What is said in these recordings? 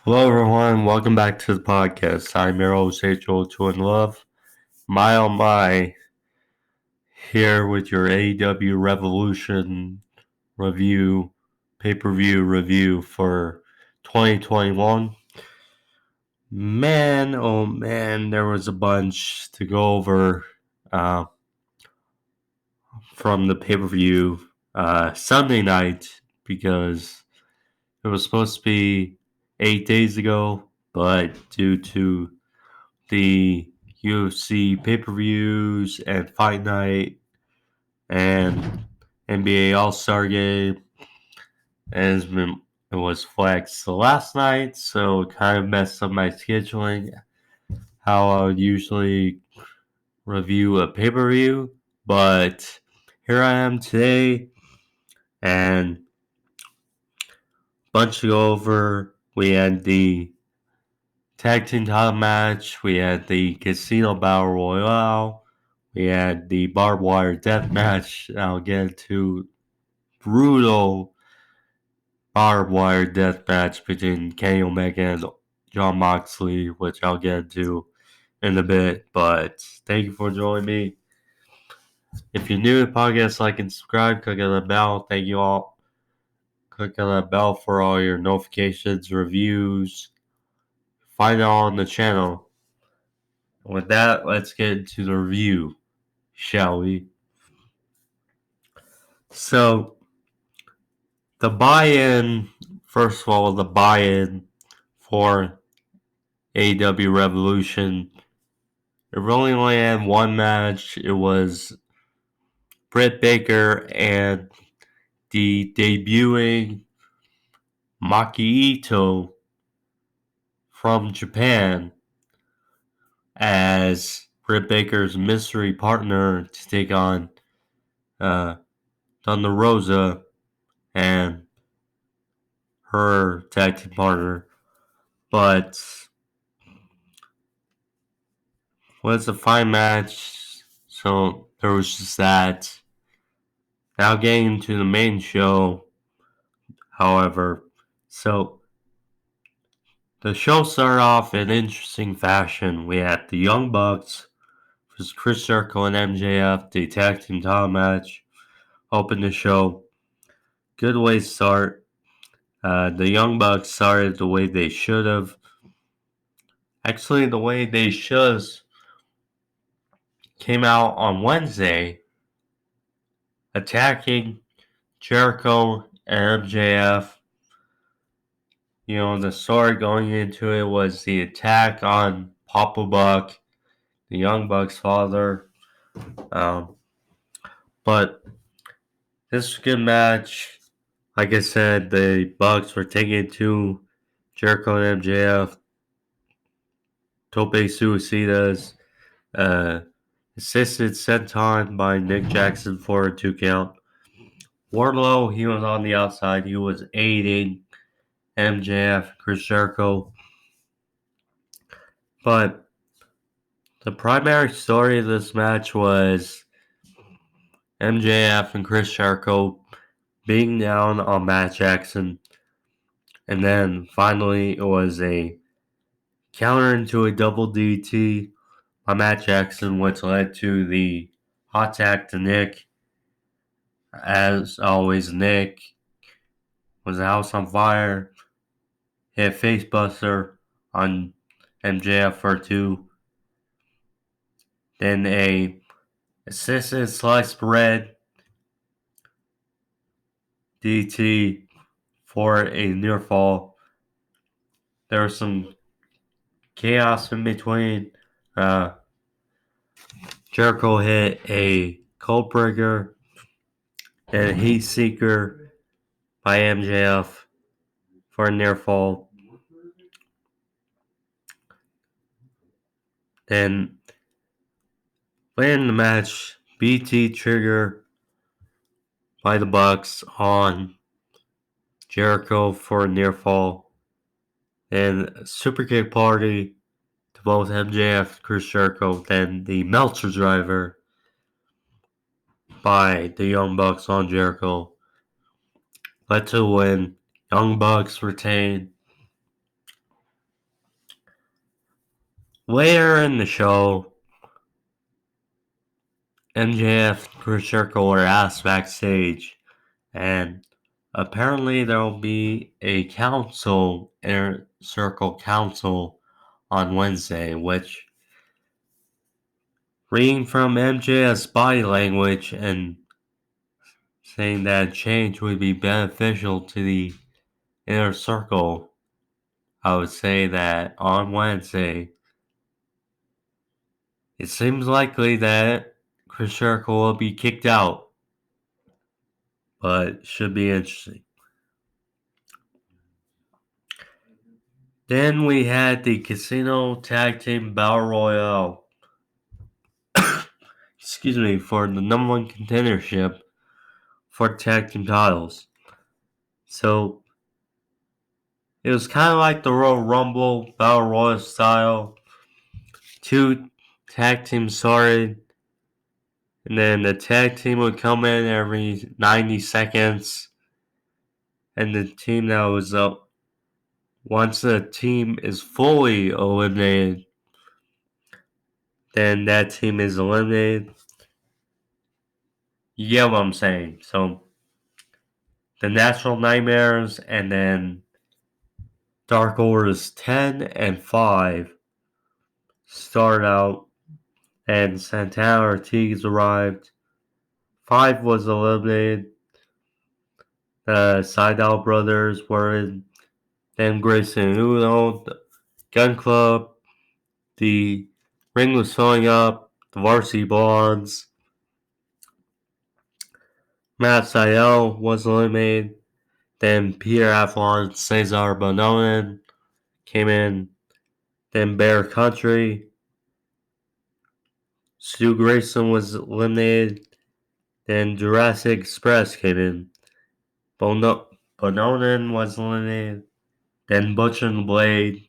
Hello, everyone. Welcome back to the podcast. I'm your host, H.O. Twin Love. My oh my, here with your AEW Revolution review, pay-per-view review for 2021. Man, oh man, there was a bunch to go over uh, from the pay-per-view Sunday night because it was supposed to be 8 days ago, but due to the UFC pay-per-views and Fight Night and NBA All-Star Game it was flexed last night, so it kind of messed up my scheduling. How I would usually review a pay-per-view, but here I am today, and bunch to go over. We had the tag team title match. We had the Casino Battle Royale. We had the Barbwire Deathmatch. I'll get into brutal Barbwire Deathmatch between Kenny Omega and Jon Moxley, which I'll get into in a bit. But thank you for joining me. If you're new to the podcast, like and subscribe. Click on the bell. Thank you all. Click on that bell for all your notifications, reviews. Find it all on the channel. With that, let's get into the review, shall we? So, the buy-in, first of all, the buy-in for AEW Revolution, it really only had one match. It was Britt Baker and the debuting Maki Ito from Japan as Britt Baker's mystery partner to take on Thunder Rosa and her tag team partner. But was a fine match, so there was just that. Now getting into the main show, however, so the show started off in interesting fashion. We had the Young Bucks versus Chris Jericho and MJF, the tag team title match, opened the show. Good way to start. The Young Bucks started the way they should have. Actually, the way they should have came out on Wednesday, attacking Jericho and MJF. You know, the story going into it was the attack on Papa Buck, the Young Bucks' father. But this was a good match. Like I said, the Bucks were taking it to Jericho and MJF. Tope Suicidas, assisted senton by Nick Jackson for a 2 count. Wardlow, he was on the outside. He was aiding MJF, Chris Jericho. But the primary story of this match was MJF and Chris Jericho being down on Matt Jackson. And then finally it was a counter into a double DT by Matt Jackson, which led to the hot tag to Nick. As always, Nick was a house on fire, hit facebuster on MJF for 2. Then a assisted sliced bread DT for a near fall. There was some chaos in between. Jericho hit a cold breaker and a heat seeker by MJF for a near fall. Then later in the match, BT trigger by the Bucks on Jericho for a near fall. Then super kick party to both MJF and Chris Jericho. Then the Meltzer driver by the Young Bucks on Jericho led to a win. Young Bucks retain. Later in the show, MJF and Chris Jericho were asked backstage, and apparently there will be a inner circle council on Wednesday, which, reading from MJF's body language and saying that change would be beneficial to the inner circle, I would say that on Wednesday, it seems likely that Chris Jericho will be kicked out, but should be interesting. Then we had the Casino Tag Team Battle Royale. Excuse me, for the number one contendership for tag team titles. So it was kind of like the Royal Rumble Battle Royale style. Two tag teams started, and then the tag team would come in every 90 seconds, and the team that was up, once the team is fully eliminated, then that team is eliminated. You get what I'm saying? So the Natural Nightmares and then Dark Orders 10 and 5 start out, and Santana Ortiz arrived. 5 was eliminated. The Seidel brothers were in. Then Grayson Uno, the Gun Club, the ring was filling up, the Varsity Blondes. Matt Seidel was eliminated. Then Peter Avalon, Cesar Bonoan came in. Then Bear Country. Stu Grayson was eliminated. Then Jurassic Express came in. Bonoan was eliminated. Then Butcher and Blade.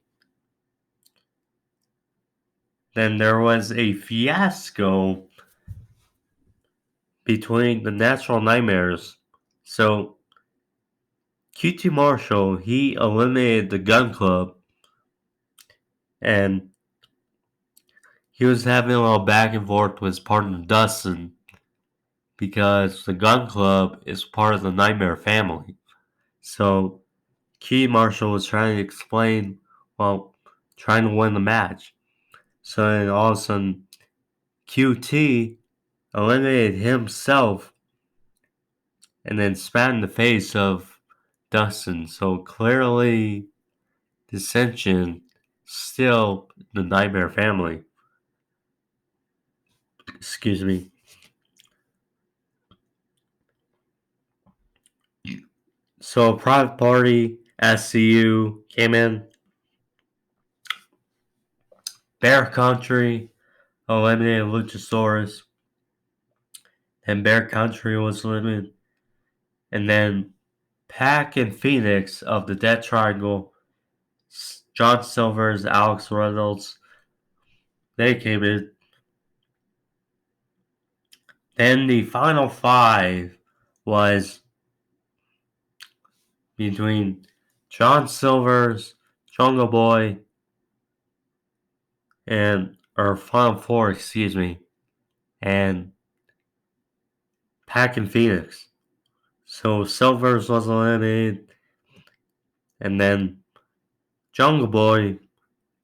Then there was a fiasco between the Natural Nightmares. So QT Marshall, he eliminated the Gun Club, and he was having a little back and forth with his partner Dustin because the Gun Club is part of the Nightmare family. So QT Marshall was trying to explain, trying to win the match. So then all of a sudden, QT eliminated himself and then spat in the face of Dustin. So clearly, dissension still the Nightmare family. Excuse me. So Private Party, SCU came in. Bear Country eliminated Luchasaurus. And Bear Country was eliminated. And then Pac and Phoenix of the Death Triangle, John Silver's, Alex Reynolds, they came in. Then the final 5 was between John Silver's, Jungle Boy, or Final 4, excuse me, and Pac and Phoenix. So Silvers was eliminated, and then Jungle Boy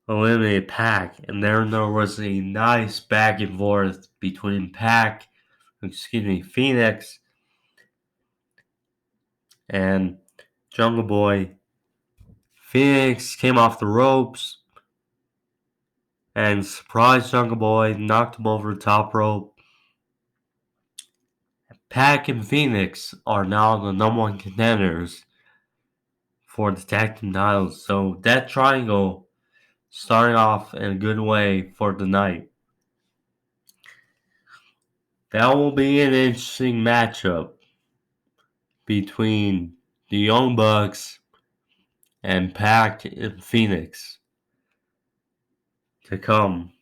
eliminated Pac, and there was a nice back and forth between Phoenix, and Jungle Boy. Phoenix came off the ropes and surprised Jungle Boy, knocked him over the top rope. Pac and Phoenix are now the number one contenders for the tag team titles. So that triangle starting off in a good way for the night. That will be an interesting matchup between the Young Bucks and Pac and Phoenix to come.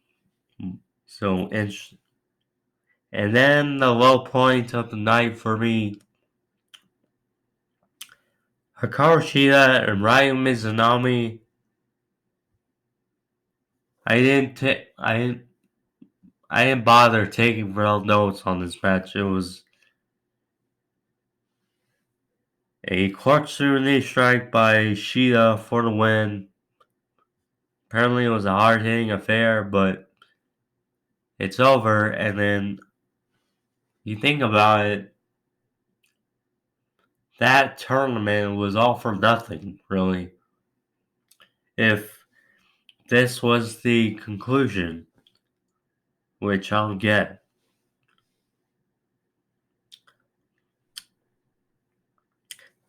So interesting. And then the low point of the night for me, Hikaru Shida and Ryu Mizunami. I didn't bother taking real notes on this match. It was a corkscrew knee strike by Shida for the win. Apparently it was a hard-hitting affair, but it's over. And then you think about it, that tournament was all for nothing, really. If this was the conclusion, which I'll get.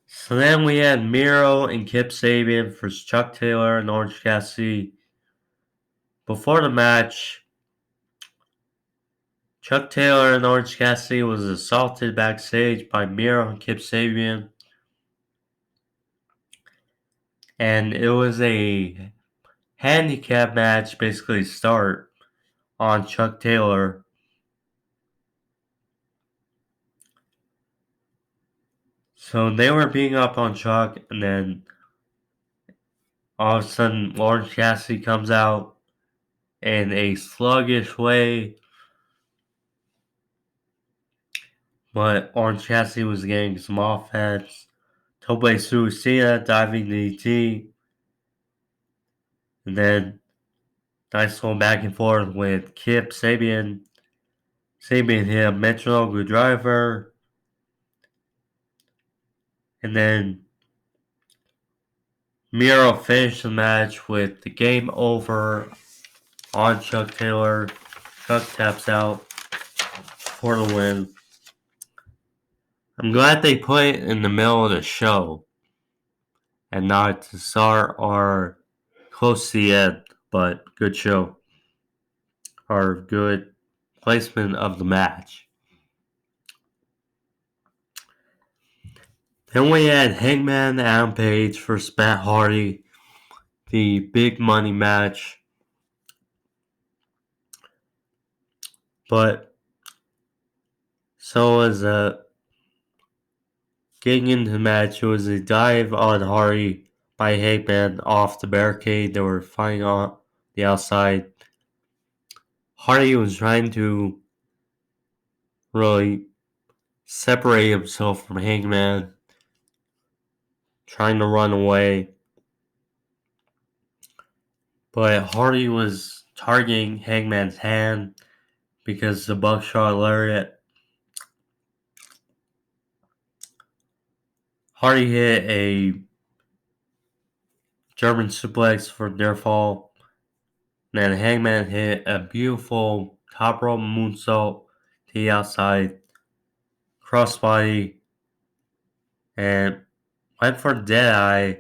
So then we had Miro and Kip Sabian versus Chuck Taylor and Orange Cassidy. Before the match, Chuck Taylor and Orange Cassidy was assaulted backstage by Miro and Kip Sabian. And it was a handicap match, basically start on Chuck Taylor. So they were beating up on Chuck, and then all of a sudden Orange Cassidy comes out in a sluggish way. But Orange Cassidy was getting some offense. Tope Suicida diving DT. And then nice going back and forth with Kip Sabian. Sabian hit a Metro driver. And then Miro finished the match with the game over on Chuck Taylor. Chuck taps out for the win. I'm glad they put it in the middle of the show and not to start or close to the end, but good show. Or good placement of the match. Then we had Hangman Adam Page versus Matt Hardy, the big money match. But so was getting into the match, it was a dive on Hardy by Hangman off the barricade. They were fighting on the outside. Hardy was trying to really separate himself from Hangman, trying to run away. But Hardy was targeting Hangman's hand because the buckshot lariat. Hardy hit a German suplex for near fall. And then Hangman hit a beautiful top rope moonsault to the outside, crossbody, and went for Deadeye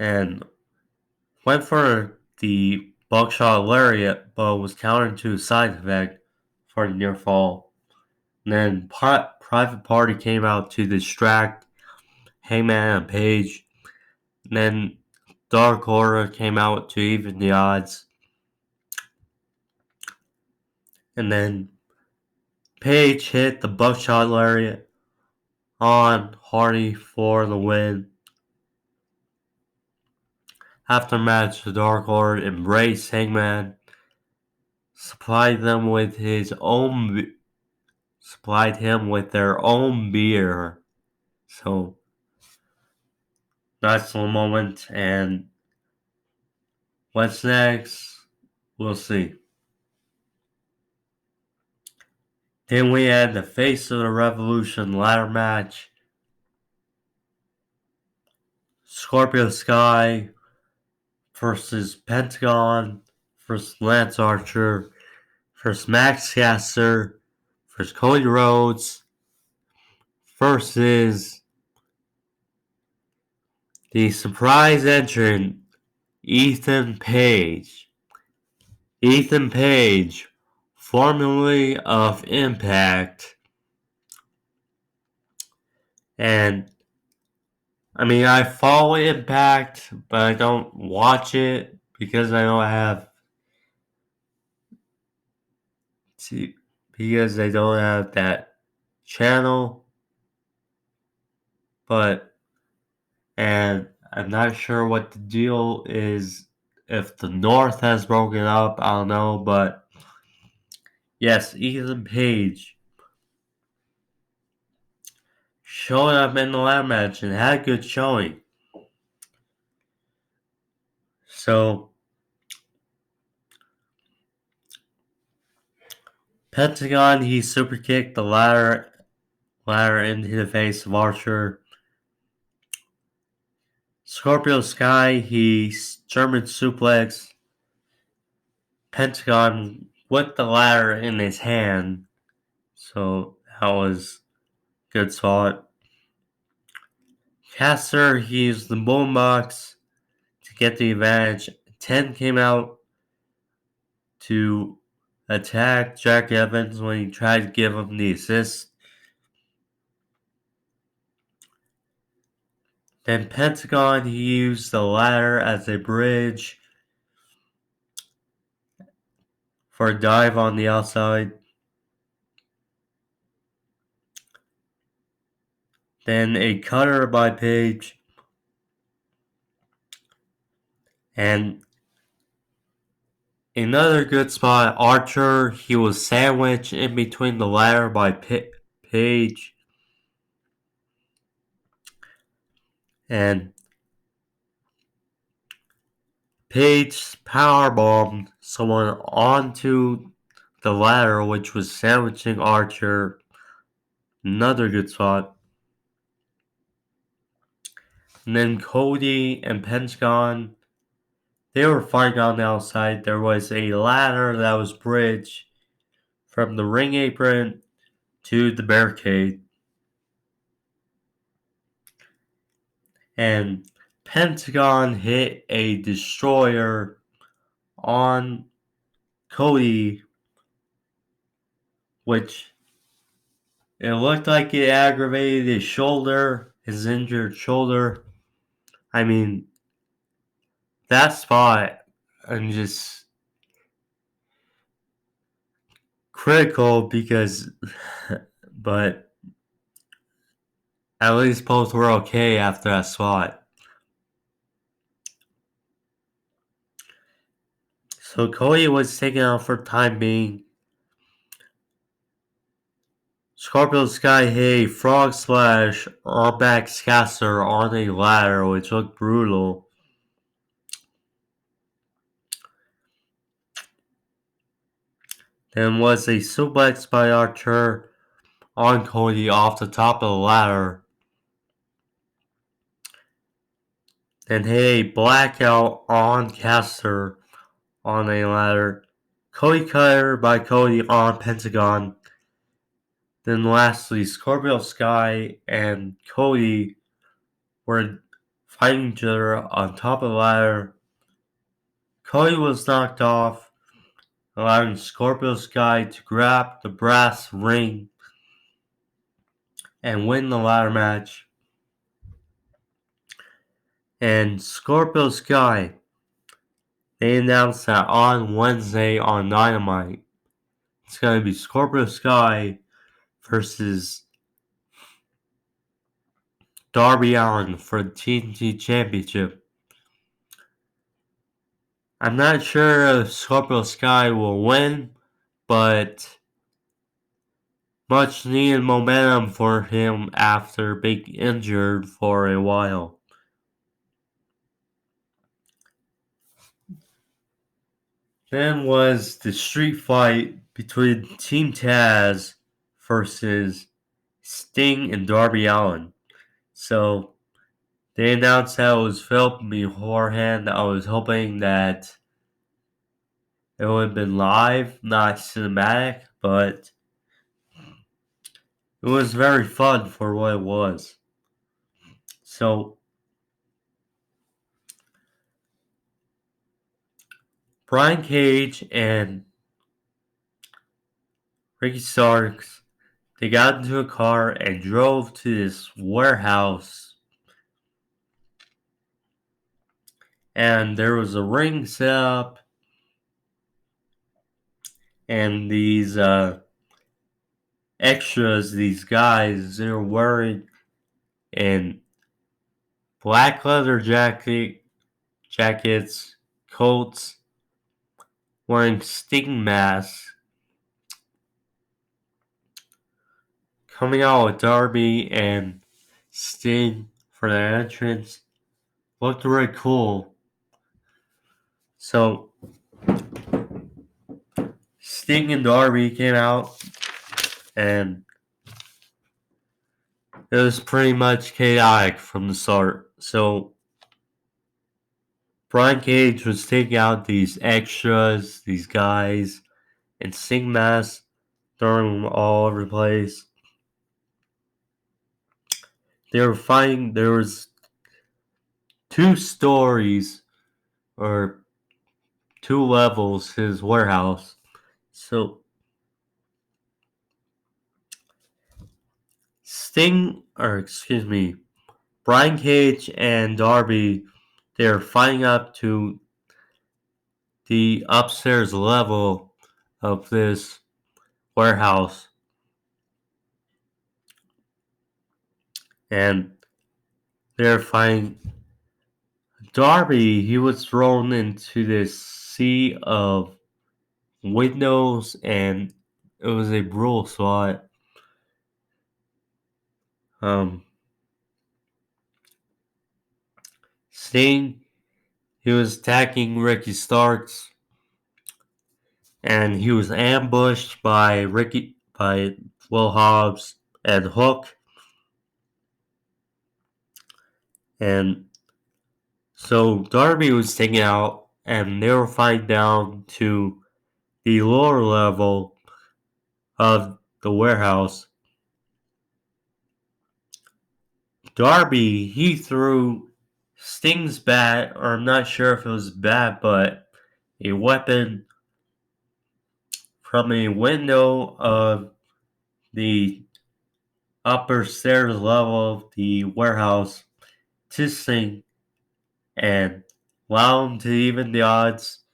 and went for the buckshot lariat, but was countered to a side effect for the near fall. And then Private Party came out to distract Hangman and Page. And then Dark Order came out to even the odds. And then Page hit the buckshot lariat on Hardy for the win. After match, the Dark Order embraced Hangman, supplied him with their own beer. So that's the moment, and what's next? We'll see. Then we had the Face of the Revolution ladder match. Scorpio Sky versus Pentagon versus Lance Archer versus Max Caster versus Cody Rhodes versus the surprise entrant Ethan Page. Ethan Page, formerly of Impact. And I mean, I follow Impact, but I don't watch it because I don't have that channel. And I'm not sure what the deal is if the North has broken up, I don't know, but yes, Ethan Page showed up in the ladder match and had a good showing. So, Pentagon, he super kicked the ladder into the face of Archer. Scorpio Sky, he German suplex Pentagon with the ladder in his hand. So that was a good spot. Caster, he used the boombox to get the advantage. 10 came out to attack Jack Evans when he tried to give him the assist. Then Pentagon, he used the ladder as a bridge for a dive on the outside. Then a cutter by Page. And another good spot, Archer, he was sandwiched in between the ladder by Page. And Page powerbombed someone onto the ladder, which was sandwiching Archer. Another good spot. And then Cody and Pentagon, they were fighting on the outside. There was a ladder that was bridged from the ring apron to the barricade. And Pentagon hit a destroyer on Cody, which it looked like it aggravated his shoulder, his injured shoulder. I mean, that spot and just critical because, but at least both were okay after that spot. So Cody was taken out for the time being. Scorpio Sky hit a frog splash on back Caster on a ladder, which looked brutal. Then was a suplex by Archer on Cody off the top of the ladder. Then hit a blackout on Caster on a ladder. Cody cutter by Cody on Pentagon. Then lastly, Scorpio Sky and Cody were fighting each other on top of the ladder. Cody was knocked off, allowing Scorpio Sky to grab the brass ring and win the ladder match. And Scorpio Sky, they announced that on Wednesday on Dynamite, it's going to be Scorpio Sky versus Darby Allin for the TNT Championship. I'm not sure if Scorpio Sky will win, but much needed momentum for him after being injured for a while. Then was the street fight between Team Taz versus Sting and Darby Allin. So they announced that it was filmed beforehand. I was hoping that it would have been live, not cinematic, but it was very fun for what it was. So Brian Cage and Ricky Starks, they got into a car and drove to this warehouse. And there was a ring set up. And these extras, these guys, they were wearing in black leather jackets, Colts wearing Sting masks coming out with Darby and Sting for the entrance. Looked really cool. So Sting and Darby came out and it was pretty much chaotic from the start. So Brian Cage was taking out these extras, these guys, and Sting masks, throwing them all over the place. They were fighting. There was two stories or two levels to his warehouse. So Brian Cage and Darby, they're fighting up to the upstairs level of this warehouse. And they're fighting Darby. He was thrown into this sea of windows and it was a brutal spot. Sting, he was attacking Ricky Starks, and he was ambushed by Will Hobbs and Hook, and so Darby was taken out, and they were fighting down to the lower level of the warehouse. Darby, he threw Sting's bat, or I'm not sure if it was a bat, but a weapon from a window of the upper stairs level of the warehouse to Sting and allow him to even the odds.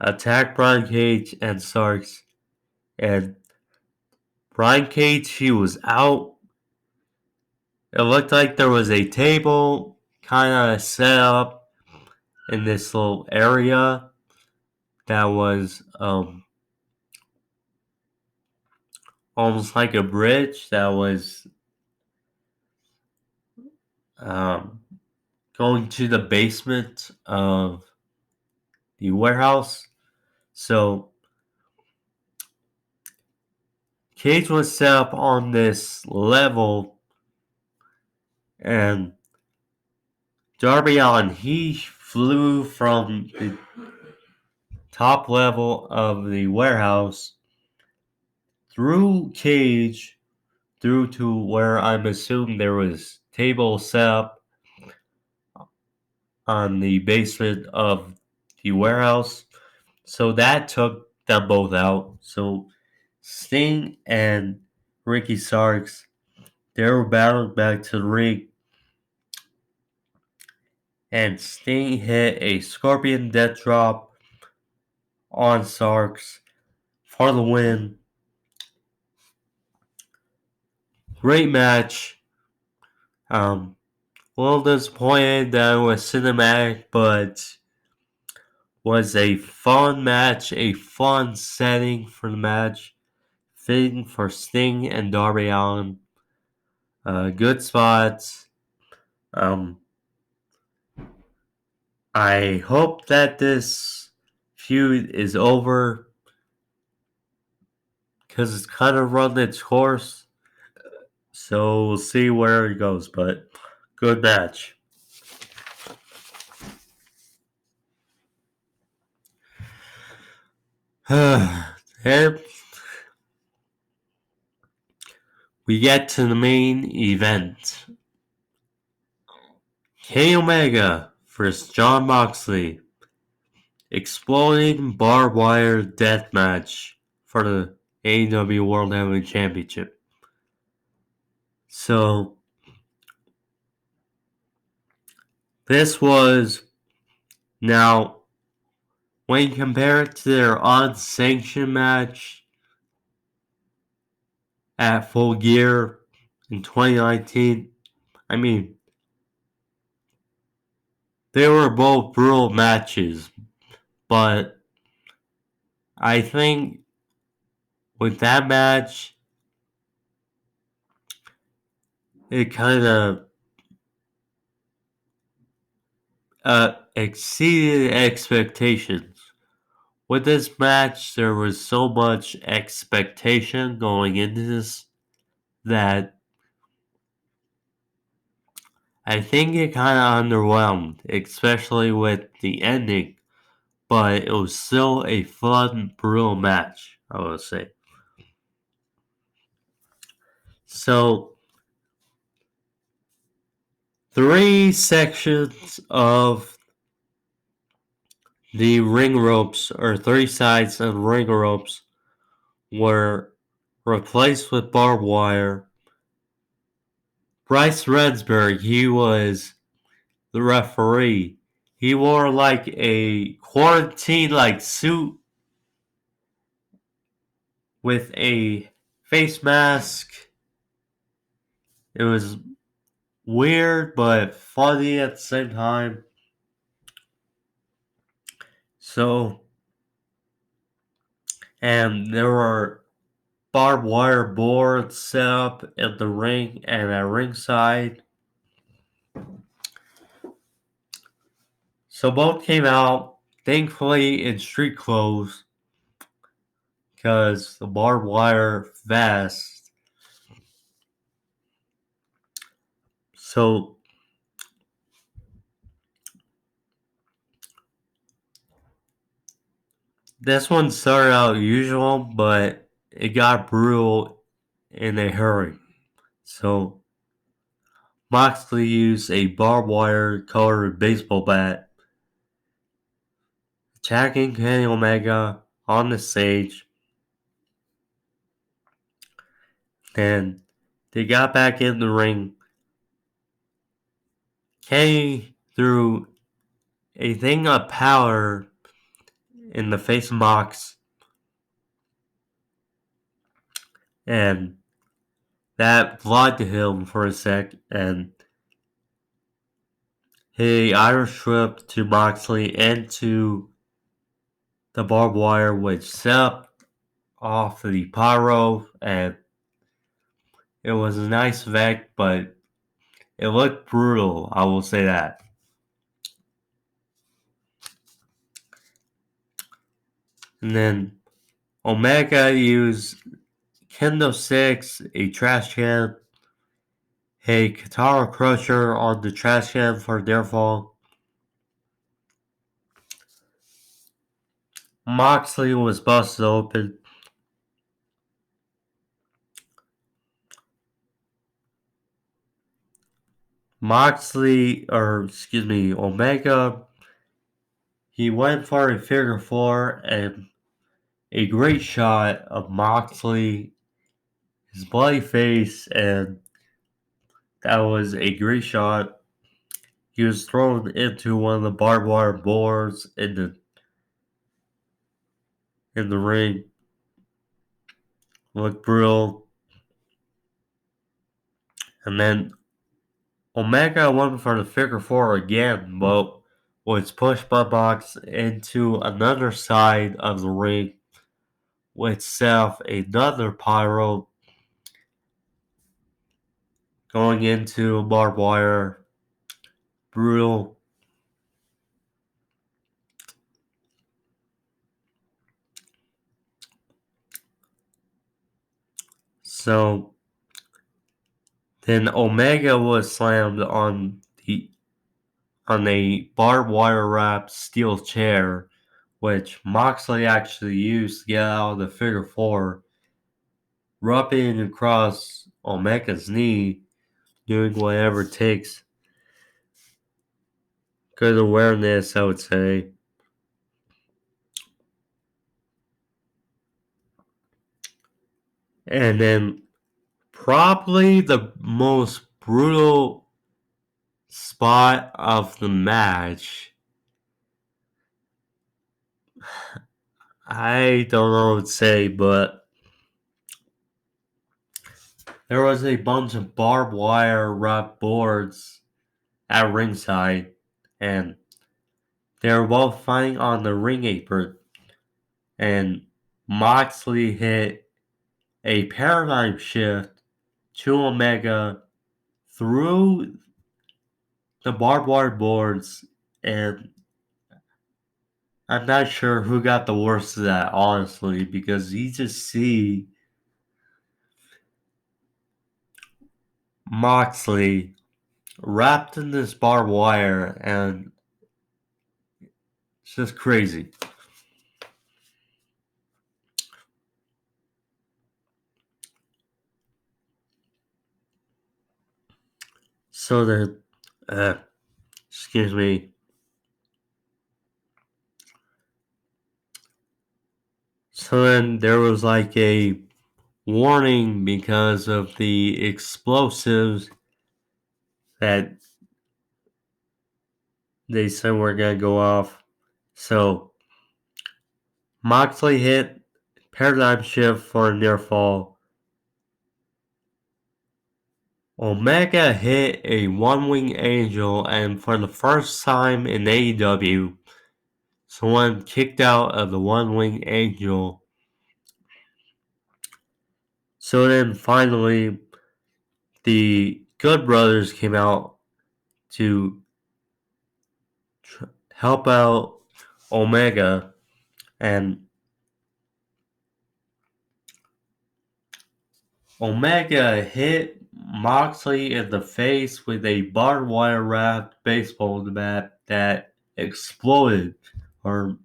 Attack Brian Cage and Starks. And Brian Cage, he was out. It looked like there was a table kind of set up in this little area that was almost like a bridge that was going to the basement of the warehouse. So Cage was set up on this level, and Darby Allin, he flew from the top level of the warehouse through Cage, through to where I'm assuming there was tables set up on the basement of the warehouse. So that took them both out. So Sting and Ricky Starks, they were battling back to the ring. And Sting hit a Scorpion Death Drop on Starks for the win. Great match. A little disappointed that it was cinematic, but was a fun match, a fun setting for the match. Fitting for Sting and Darby Allin. Good spots. I hope that this feud is over because it's kind of run its course. So we'll see where it goes, but good match. And we get to the main event. Kenny Omega vs Jon Moxley. Exploding Barbwire Deathmatch for the AEW World Heavyweight Championship. So, this was, now, when you compare it to their unsanctioned match at Full Gear in 2019, I mean, they were both brutal matches, but I think with that match, it kind of exceeded expectations. With this match, there was so much expectation going into this that I think it kind of underwhelmed, especially with the ending. But it was still a fun, brutal match, I would say. So, three sections of the ring ropes, or three sides of the ring ropes, were replaced with barbed wire. Bryce Rensburg, he was the referee. He wore like a quarantine like suit with a face mask. It was weird but funny at the same time. So, and there were barbed wire boards set up in the ring and at ringside. So both came out, thankfully, in street clothes because the barbed wire vest. So this one started out usual, but it got brutal in a hurry. So Moxley used a barbed wire colored baseball bat, attacking Kenny Omega on the stage. Then they got back in the ring. Kenny threw a thing of powder in the face of Mox, and that blinded him for a sec, and he Irish whip to Moxley and to the barbed wire, which set up off the pyro, and it was a nice effect, but it looked brutal, I will say that. And then Omega used Kendo 6, a trash can, a Katara Crusher on the trash can for their fall. Moxley was busted open. Omega, he went for a figure four and a great shot of Moxley, his bloody face, and that was a great shot. He was thrown into one of the barbed wire boards in the ring. Looked brutal. And then Omega went for the figure four again, but was pushed by Mox into another side of the ring, which set off another pyro going into barbed wire. Brutal. So then Omega was slammed on a barbed wire wrapped steel chair, which Moxley actually used to get out of the figure four, rubbing across Omega's knee, doing whatever it takes. Good awareness, I would say. And then probably the most brutal spot of the match. I don't know what to say, but there was a bunch of barbed wire wrapped boards at ringside, and They were both fighting on the ring apron, and Moxley hit a paradigm shift to Omega through the barbed wire boards, and I'm not sure who got the worst of that, honestly, because you just see Moxley wrapped in this barbed wire, and it's just crazy. So then, excuse me. So then there was like a warning because of the explosives that they said were gonna go off. So Moxley hit paradigm shift for a near fall. Omega hit a one-wing angel, and for the first time in AEW, someone kicked out of the one-wing angel. So then finally, the Good Brothers came out to help out Omega, and Omega hit Moxley in the face with a barbed wire wrapped baseball bat that exploded, or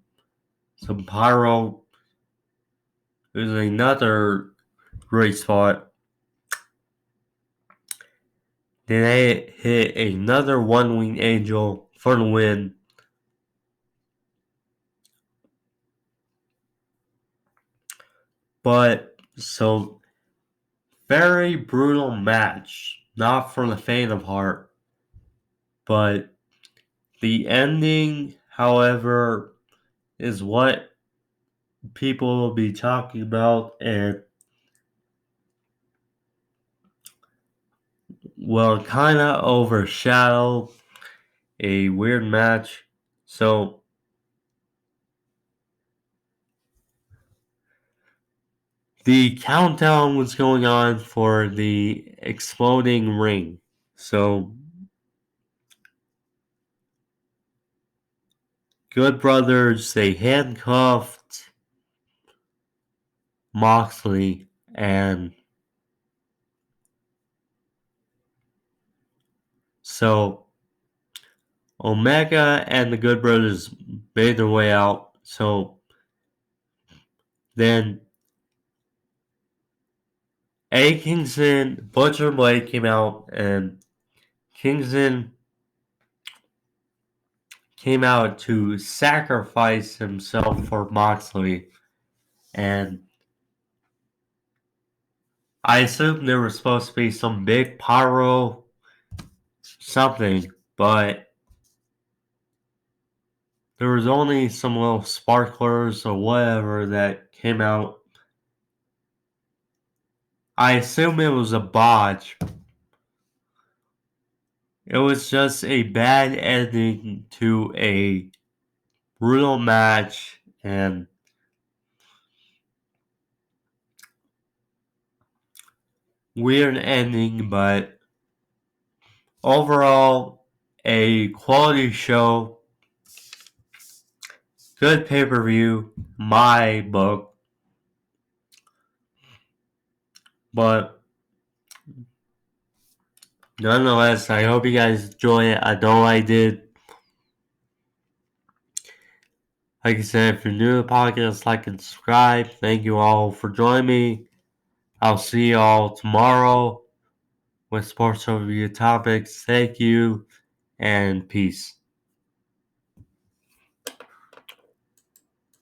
some pyro. It was another great spot. Then they hit another one wing angel for the win. But so very brutal match, not for the faint of heart. But the ending, however, is what people will be talking about and will kind of overshadow a weird match. So the countdown was going on for the exploding ring. So Good Brothers, they handcuffed Moxley, and so Omega and the Good Brothers made their way out. So then Kingston, Butcher Blade came out, and Kingston came out to sacrifice himself for Moxley. And I assumed there was supposed to be some big pyro something, but there was only some little sparklers or whatever that came out. I assume it was a botch. It was just a bad ending to a brutal match, and weird ending, but overall, a quality show. Good pay-per-view, my book. But nonetheless, I hope you guys enjoy it. I know I did. Like I said, if you're new to the podcast, like and subscribe. Thank you all for joining me. I'll see you all tomorrow with sports overview topics. Thank you and peace.